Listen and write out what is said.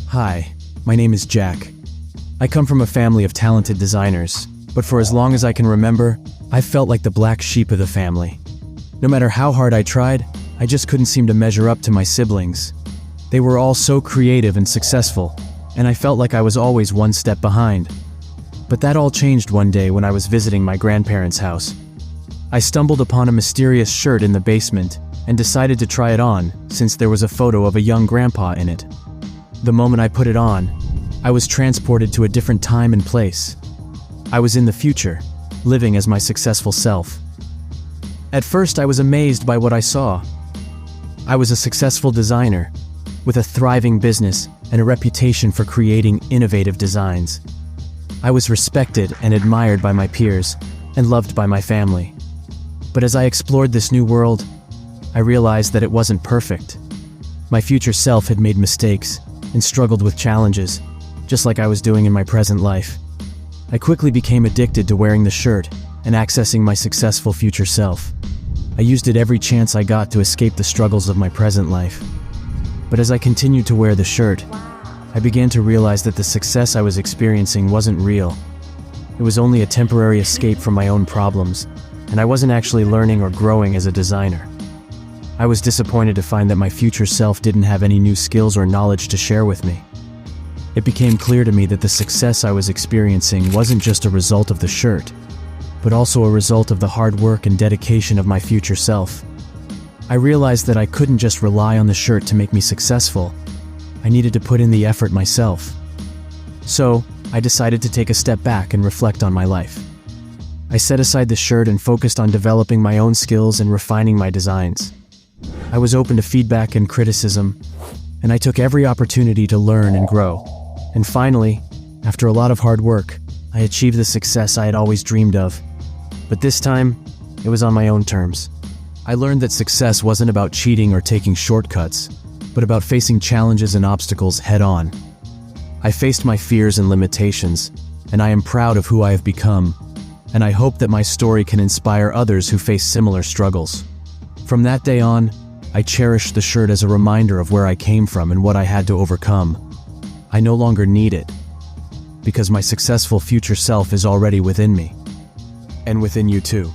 Hi, my name is Jack. I come from a family of talented designers, but for as long as I can remember, I felt like the black sheep of the family. No matter how hard I tried, I just couldn't seem to measure up to my siblings. They were all so creative and successful, and I felt like I was always one step behind. But that all changed one day when I was visiting my grandparents' house. I stumbled upon a mysterious shirt in the basement and decided to try it on since there was a photo of a young grandpa in it. The moment I put it on, I was transported to a different time and place. I was in the future, living as my successful self. At first, I was amazed by what I saw. I was a successful designer, with a thriving business and a reputation for creating innovative designs. I was respected and admired by my peers, and loved by my family. But as I explored this new world, I realized that it wasn't perfect. My future self had made mistakes and struggled with challenges, just like I was doing in my present life. I quickly became addicted to wearing the shirt and accessing my successful future self. I used it every chance I got to escape the struggles of my present life. But as I continued to wear the shirt, I began to realize that the success I was experiencing wasn't real. It was only a temporary escape from my own problems, and I wasn't actually learning or growing as a designer. I was disappointed to find that my future self didn't have any new skills or knowledge to share with me. It became clear to me that the success I was experiencing wasn't just a result of the shirt, but also a result of the hard work and dedication of my future self. I realized that I couldn't just rely on the shirt to make me successful. I needed to put in the effort myself. So, I decided to take a step back and reflect on my life. I set aside the shirt and focused on developing my own skills and refining my designs. I was open to feedback and criticism, and I took every opportunity to learn and grow. And finally, after a lot of hard work, I achieved the success I had always dreamed of. But this time, it was on my own terms. I learned that success wasn't about cheating or taking shortcuts, but about facing challenges and obstacles head-on. I faced my fears and limitations, and I am proud of who I have become, and I hope that my story can inspire others who face similar struggles. From that day on, I cherished the shirt as a reminder of where I came from and what I had to overcome. I no longer need it, because my successful future self is already within me, and within you too.